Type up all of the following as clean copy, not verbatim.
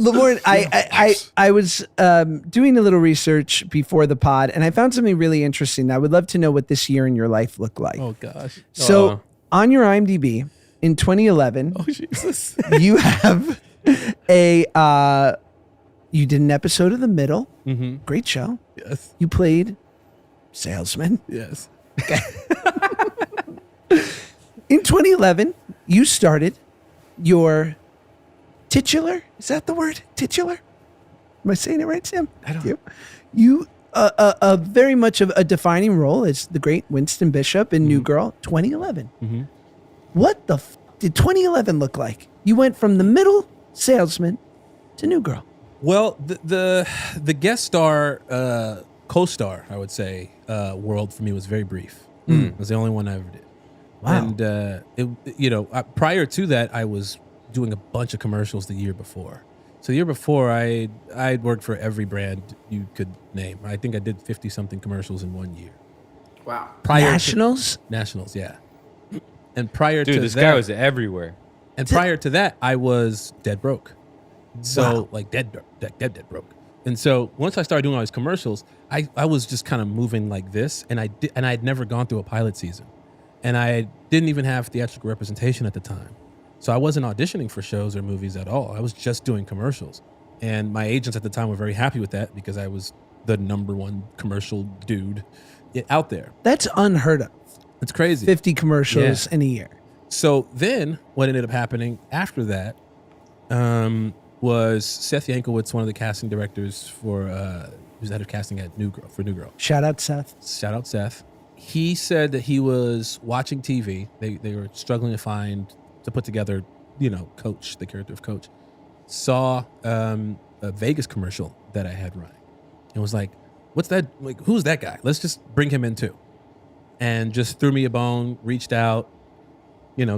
Lamorne, I was doing a little research before the pod, and I found something really interesting. I would love to know what this year in your life looked like. Oh gosh. So on your IMDb in 2011, Jesus. you have you did an episode of The Middle. Mm-hmm. Great show. Yes. You played salesman. Yes. Okay. In 2011, you started your titular. Is that the word? Titular? Am I saying it right, Sam? I don't know. You very much of a defining role as the great Winston Bishop in New Girl, 2011. Mm-hmm. What the did 2011 look like? You went from The Middle salesman to New Girl. Well, the guest star, co-star, I would say, world for me was very brief. It was the only one I ever did. Wow. And prior to that, I was doing a bunch of commercials the year before. So the year before, I'd worked for every brand you could name. I think I did 50-something commercials in 1 year. Wow. Nationals? Nationals, yeah. And prior Dude, to this that, guy was everywhere. And prior to that, I was dead broke. So Wow. like dead broke. And so once I started doing all these commercials, I was just kind of moving like this, and I'd never gone through a pilot season, and I didn't even have theatrical representation at the time. So I wasn't auditioning for shows or movies at all. I was just doing commercials. And my agents at the time were very happy with that because I was the #1 commercial dude out there. That's unheard of. It's crazy. 50 commercials in a year. So then what ended up happening after that was Seth Yanklowitz, one of the casting directors for, who's the head of casting at New Girl. Shout out Seth. Shout out Seth. He said that he was watching TV. They were struggling to put together, Coach, the character of Coach. Saw a Vegas commercial that I had running, and was like, "What's that? Like, who's that guy? Let's just bring him in too." And just threw me a bone, reached out,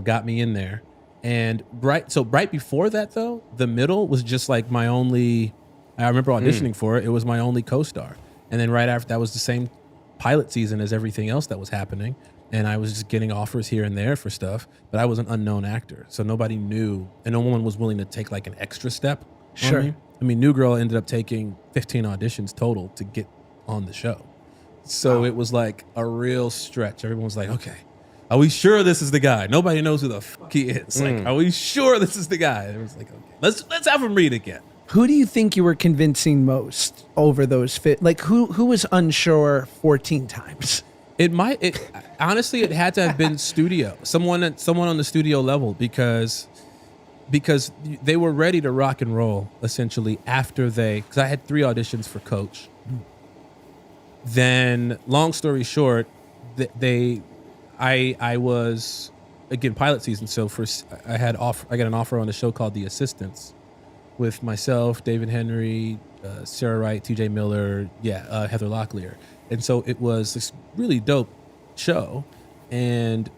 got me in there. And right before that though, The Middle was just like my only. I remember auditioning for it. It was my only co-star, and then right after that was the same pilot season as everything else that was happening. And I was just getting offers here and there for stuff, but I was an unknown actor. So nobody knew, and no one was willing to take like an extra step. Sure. On me. I mean, New Girl ended up taking 15 auditions total to get on the show. So It was like a real stretch. Everyone was like, okay, are we sure this is the guy? Nobody knows who the fuck he is. Like, are we sure this is the guy? It was like, okay, let's have him read again. Who do you think you were convincing most over those like who was unsure 14 times? Honestly, it had to have been studio. Someone on the studio level because they were ready to rock and roll essentially because I had 3 auditions for Coach. Then, long story short, I was again pilot season. So I got an offer on a show called The Assistants with myself, David Henry, Sarah Wright, T.J. Miller, Heather Locklear. And so it was this really dope show, and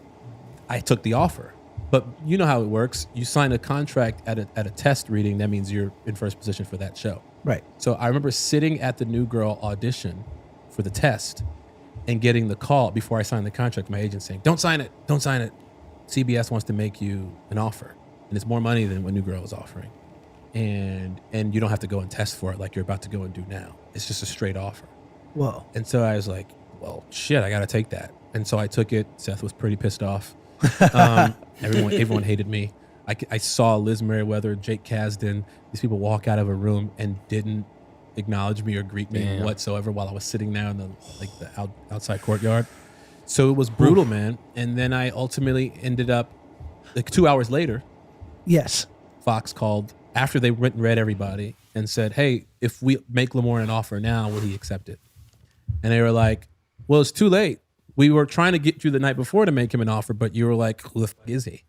I took the offer. But you know how it works. You sign a contract at a test reading. That means you're in first position for that show. Right. So I remember sitting at the New Girl audition for the test and getting the call before I signed the contract. My agent saying, don't sign it. CBS wants to make you an offer, and it's more money than what New Girl was offering. And you don't have to go and test for it like you're about to go and do now. It's just a straight offer. Whoa. And so I was like, well, shit, I got to take that. And so I took it. Seth was pretty pissed off. Everyone hated me. I saw Liz Merriweather, Jake Kasdan, these people walk out of a room and didn't acknowledge me or greet me whatsoever while I was sitting there in the outside courtyard. So it was brutal, man. And then I ultimately ended up, like 2 hours later, yes, Fox called after they went and read everybody and said, hey, if we make Lamorne an offer now, will he accept it? And they were like, well, it's too late. We were trying to get you the night before to make him an offer, but you were like, who the fuck is he?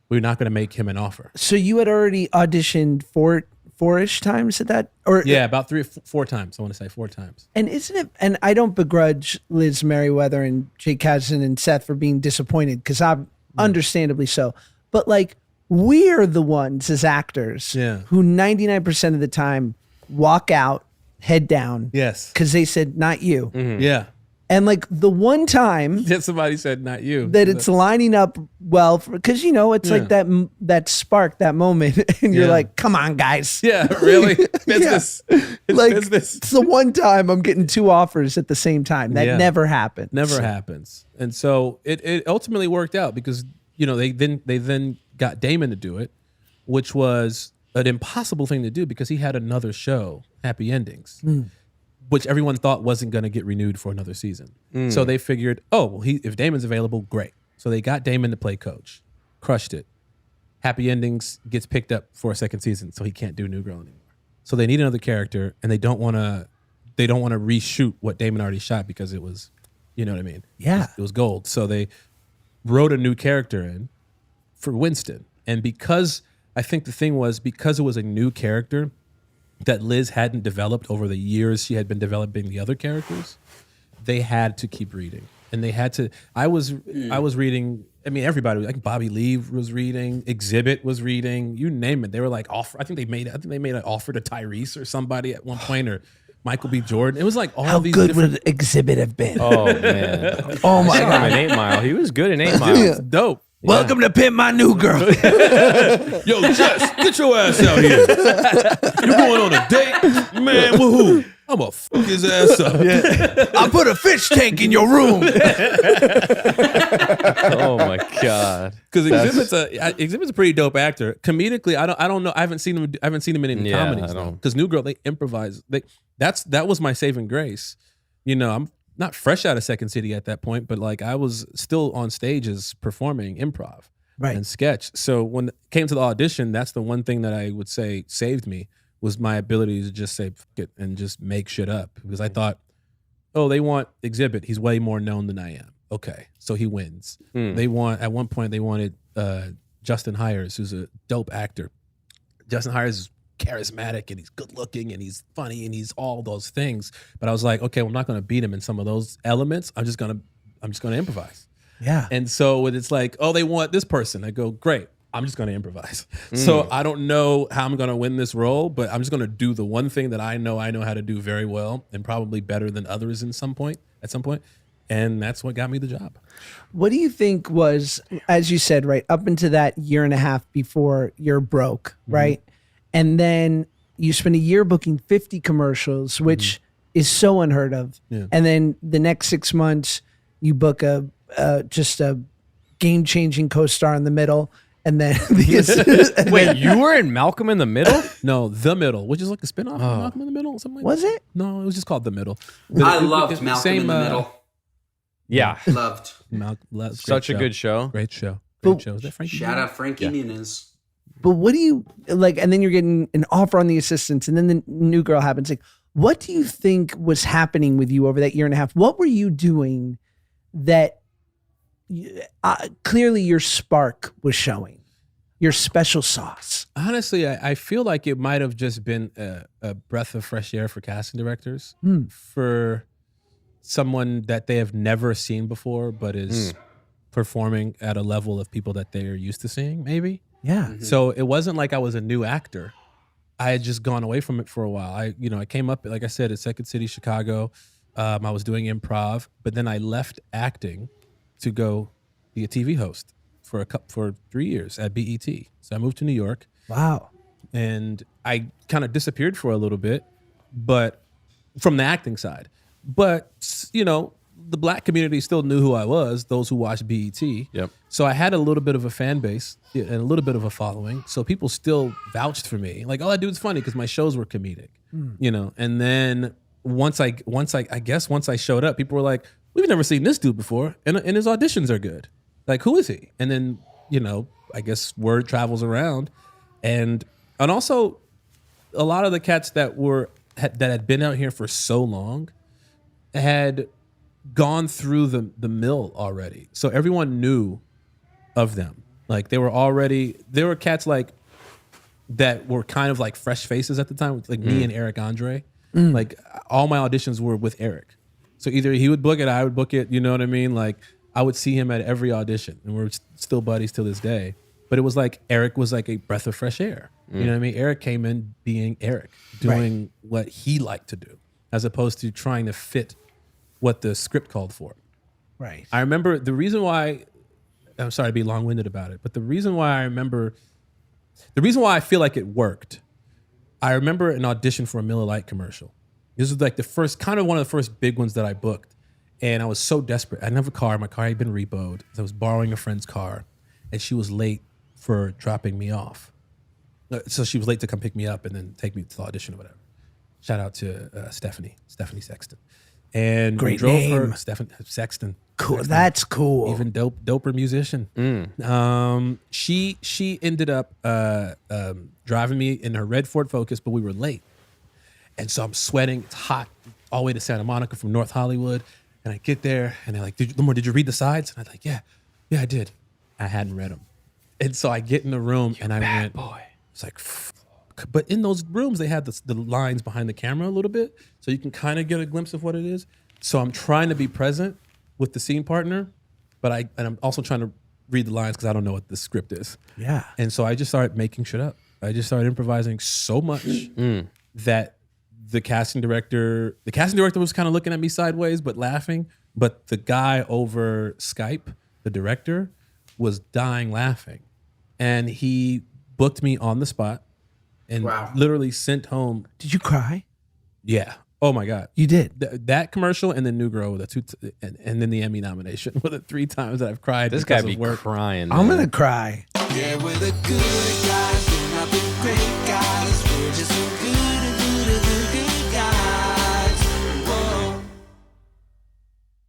We're not going to make him an offer. So you had already auditioned four-ish times at that? Or yeah, about 3 or 4 times. I want to say 4 times. And isn't it, and I don't begrudge Liz Merriweather and Jake Kasdan and Seth for being disappointed, because I'm understandably so. But like, we're the ones as actors who 99% of the time walk out, head down. Yes. Because they said, not you. Mm-hmm. Yeah. And like the one time Yeah, somebody said not you. that it's lining up well, because it's like that spark, that moment, and you're like, come on, guys. Yeah, really? Business. It's like business. it's the one time I'm getting 2 offers at the same time. That never happens. Never happens. And so it ultimately worked out because they then got Damon to do it, which was an impossible thing to do because he had another show, Happy Endings, which everyone thought wasn't going to get renewed for another season. So they figured, if Damon's available, great. So they got Damon to play Coach, crushed it. Happy Endings gets picked up for a second season, so he can't do New Girl anymore. So they need another character, and they don't want to reshoot what Damon already shot because it was, you know what I mean? Yeah. It was gold. So they wrote a new character in for Winston. And because I think the thing was because it was a new character that Liz hadn't developed over the years she had been developing the other characters, they had to keep reading. And they had to, I was reading, I mean, everybody, like Bobby Lee was reading, Exhibit was reading, you name it. They were like, I think they made an offer to Tyrese or somebody at one point, or Michael B. Jordan. It was like all How these good different. would Exhibit have been? Oh, man. Oh, my I saw him God. in 8 Mile. He was good in 8 Mile. Dope. Welcome to Pimp My New Girl. Yo, Jess, get your ass out here. You going on a date? Man, woohoo. I'm gonna fuck his ass up. I put a fish tank in your room. Oh, my God. Because Exhibit's a pretty dope actor. Comedically, I don't know. I haven't seen him in any comedies. Because New Girl, they improvise. That was my saving grace. I'm not fresh out of Second City at that point, but like I was still on stages performing improv and sketch. So when it came to the audition, that's the one thing that I would say saved me was my ability to just say fuck it and just make shit up. Because I thought, they want Exhibit. He's way more known than I am. Okay, so he wins. At one point they wanted Justin Hires, who's a dope actor. Justin Hires is charismatic and he's good looking and he's funny and he's all those things. But I was like, okay, well, I'm not going to beat him in some of those elements. I'm just going to improvise. Yeah. And so when it's like, they want this person, I go, great. I'm just going to improvise. So I don't know how I'm going to win this role, but I'm just going to do the one thing that I know how to do very well and probably better than others at some point. And that's what got me the job. What do you think was, as you said, right, up into that year and a half before you're broke, right? And then you spend a year booking 50 commercials, which is so unheard of. Yeah. And then the next 6 months, you book just a game-changing co-star in the middle. And then Wait, you were in Malcolm in the Middle? No, The Middle, which is like a spinoff of Malcolm in the Middle, something like was that. it? No, it was just called The Middle. I loved Malcolm in the Middle. Yeah. Loved. Such a good show. Great show. But- Is that Frankie? Shout out Frankie Muniz. But what do you like? And then you're getting an offer on the assistants, and then the New Girl happens. Like, what do you think was happening with you over that year and a half? What were you doing that clearly your spark was showing, your special sauce? Honestly, I feel like it might have just been a breath of fresh air for casting directors, for someone that they have never seen before, but is performing at a level of people that they are used to seeing, maybe. Yeah. So it wasn't like I was a new actor. I had just gone away from it for a while. I came up, like I said, at Second City, Chicago. I was doing improv, but then I left acting to go be a TV host for 3 years at BET. So I moved to New York. Wow. And I kind of disappeared for a little bit, but from the acting side. But, the black community still knew who I was, those who watched BET. Yep. So I had a little bit of a fan base and a little bit of a following. So people still vouched for me. Like, that dude's funny because my shows were comedic, And then once I showed up, people were like, we've never seen this dude before. And his auditions are good. Like, who is he? And then, I guess word travels around. And also a lot of the cats that had been out here for so long had gone through the mill already. So everyone knew of them. Like there were cats like that were kind of like fresh faces at the time, like me and Eric Andre. Like all my auditions were with Eric. So either he would book it, I would book it, you know what I mean? Like I would see him at every audition and we're still buddies till this day. But it was like Eric was like a breath of fresh air. You know what I mean? Eric came in being Eric, doing what he liked to do, as opposed to trying to fit what the script called for. Right. I remember the reason why, I'm sorry to be long-winded about it, but the reason why I feel like it worked, I remember an audition for a Miller Lite commercial. This was like the first, kind of one of the first big ones that I booked. And I was so desperate. I didn't have a car. My car had been repoed. So I was borrowing a friend's car. And she was late for dropping me off. So she was late to come pick me up and then take me to the audition or whatever. Shout out to Stephanie Sexton. And Great we drove name. her, Stephanie Sexton. Cool. Sexton. That's cool. Even doper musician. She ended up driving me in her red Ford Focus, but we were late. And so I'm sweating. It's hot all the way to Santa Monica from North Hollywood. And I get there and they're like, Lamorne, did you read the sides? And I'm like, yeah, I did. I hadn't read them. And so I get in the room and I went, boy. It's like, fuck. But in those rooms, they had the lines behind the camera a little bit. So you can kind of get a glimpse of what it is. So I'm trying to be present with the scene partner, but I'm also trying to read the lines because I don't know what the script is. Yeah. And so I just started making shit up. I just started improvising so much that the casting director was kind of looking at me sideways, but laughing. But the guy over Skype, the director, was dying laughing. And he booked me on the spot and literally sent home. Did you cry? Yeah. Oh my God. You did? That commercial and then New Girl were the two, and then the Emmy nomination were the 3 times that I've cried. This guy be crying. I'm going to cry. Yeah, with a good